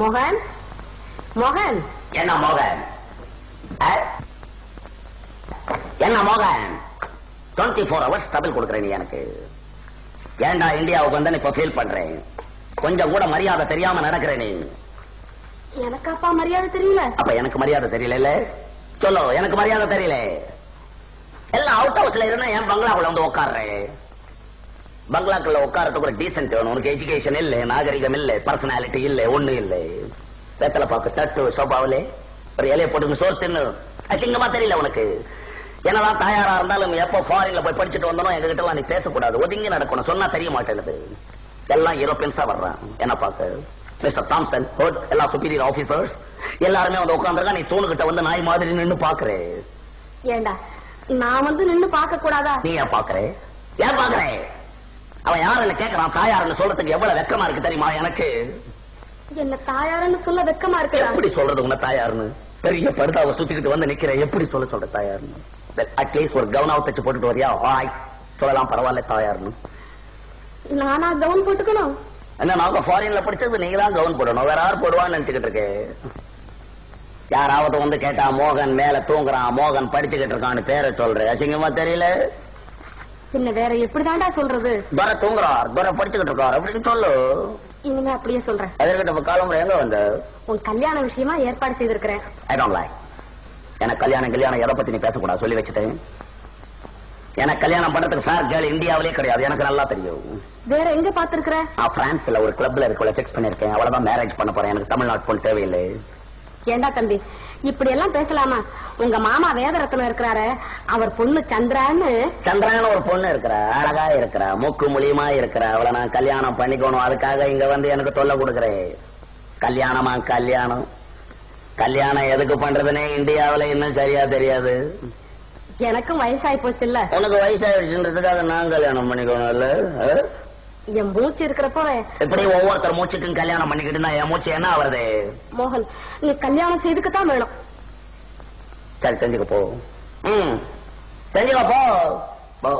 மோகன், மோகன். என்ன மோகன்? என்ன மோகன்? 24 hours டபுள் கொடுக்குறேன் நீ எனக்கு. ஏண்டா இந்தியாவுக்கு வந்து இப்ப ஃபீல் பண்றேன். கொஞ்சம் கூட மரியாதை தெரியாம நடக்கிறேன் நீ. எனக்கு அப்பா மரியாதை தெரியல. அப்ப எனக்கு மரியாதை தெரியல. சொல்லு, எனக்கு மரியாதை தெரியல. எல்லாம் அவுட் ஹவுஸ்ல இருந்தா என் பங்களாக்குள்ள வந்து உட்கார்றேன். பங்களாக்குள்ள உட்காரத்துக்கு ஒரு டீசென்ட் வேணும். உனக்கு எஜுகேஷன் இல்ல, நாகரிகம் இல்ல, பர்சனாலிட்டி இல்ல, ஒண்ணு இல்ல. வெத்தலை பாக்கு தட்டு சோபாவிலே ஒரு இலையை போட்டு சோறு தின்னு அசிங்கமா தெரியல உனக்கு. என்னதான் தாயாரா இருந்தாலும் எப்போ ஃபாரின்ல போய் படிச்சுட்டு வந்தோம் எங்க கிட்ட எல்லாம் நீ பேசக்கூடாது, ஒதுங்கி நடக்கணும். சொன்னா தெரிய மாட்டேங்குது. எல்லாம் யூரோப்பியன்ஸா வர்றான். என்ன பார்க்க மிஸ்டர் தாம்சன், எல்லா சுப்பீரியர் ஆபீசர்ஸ் எல்லாருமே வந்து உட்காந்துருக்கா. நீ தூணுகிட்ட வந்து நாய் மாதிரி நின்னு பாக்குறே. ஏண்டா நான் வந்து நின்னு பார்க்க கூடாதா? நீ ஏன் பாக்குறே? ஏன் பாக்குறே? அவன் யாருன்னு கேட்கறான். தாயாருன்னு சொல்றதுக்கு எவ்வளவு வெக்கமா இருக்கு தெரியுமா எனக்கு? என்ன தாயாருன்னு சொல்ல வெக்கமா இருக்கு. எப்படி சொல்றது உன்ன தாயாருன்னு? பெரிய படுதாவை சுத்திக்கிட்டு வந்து நிக்கிறேன். எப்படி சொல்ற தாயாருன்னு? அட்லீஸ்ட் ஒரு கவுனாவை தச்சு போட்டுட்டு வரியா? சொல்லலாம், பரவாயில்ல தாயாருன்னு. நானா கவுன் போட்டுக்கணும்? என்ன, நாங்க ஃபாரின்ல படிச்சது நீங்க தான் கவுன் போடணும். வேற யாரும் போடுவான்னு நினைச்சுக்கிட்டு இருக்கேன். யாராவது வந்து கேட்டா மோகன் மேல தூங்குறான், மோகன் படிச்சுக்கிட்டு இருக்கான்னு பேரை சொல்றேன். அசிங்கமா தெரியல? பின்ன வேற எப்படிதான்டா சொல்றது? துரை தூங்குறார், துரை படிச்சுக்கிட்டு இருக்கார் அப்படின்னு சொல்லு. இனிமே அப்படியே சொல்றேன். எதிர்கிட்ட காலம்புற எங்க வந்து உன் கல்யாண விஷயமா ஏற்பாடு செய்திருக்கிறேன். I don't like. எனக்கு கல்யாணம் எதை பத்தி நீ பேசக்கூடாது சொல்லி வச்சுட்டேன். எனக்கு கல்யாணம் பண்றதுக்கு ஃபேர் கேர்ள் இந்தியாவிலே கிடையாது. எனக்கு நல்லா தெரியும். வேற எங்க பாத்துருக்கிற? பிரான்ஸ்ல ஒரு கிளப்ல இருக்கல பிக்ஸ் பண்ணிருக்கேன். அவ்வளவுதான் மேரேஜ் பண்ண போறேன். எனக்கு தமிழ்நாட்டு பொண்ணு தேவையில்லை. ஏண்டா தம்பி இப்படி எல்லாம் பேசலாமா? உங்க மாமா வேதரத்னம் இருக்கிறாரு, அவர் பொண்ணு சந்திரான்னு ஒரு பொண்ணு இருக்கிறா. அழகா இருக்கிறா, மூக்கு மூலியமா இருக்கிறா. அவளை நான் கல்யாணம் பண்ணிக்கணும். அதுக்காக இங்க வந்து எனக்கு தொல்லை கொடுக்குறேன். கல்யாணமா கல்யாணம் எதுக்கு பண்றதுன்னே இந்தியாவில இன்னும் சரியா தெரியாது. எனக்கும் வயசாயி போச்சு இல்ல? உனக்கு வயசாயிடுச்சுன்றதுக்காக நான் கல்யாணம் பண்ணிக்கணும் இல்ல? என் மூச்சு இருக்கிறப்போ எப்படி ஒவ்வொருத்தர் மூச்சுக்கும் கல்யாணம் பண்ணிக்கிட்டு என் மூச்சு என்ன ஆவறது? மோகன், நீ கல்யாணம் செய்துக்கத்தான் வேணும். சரி, செஞ்சுக்க போ. செஞ்சுக்க போ.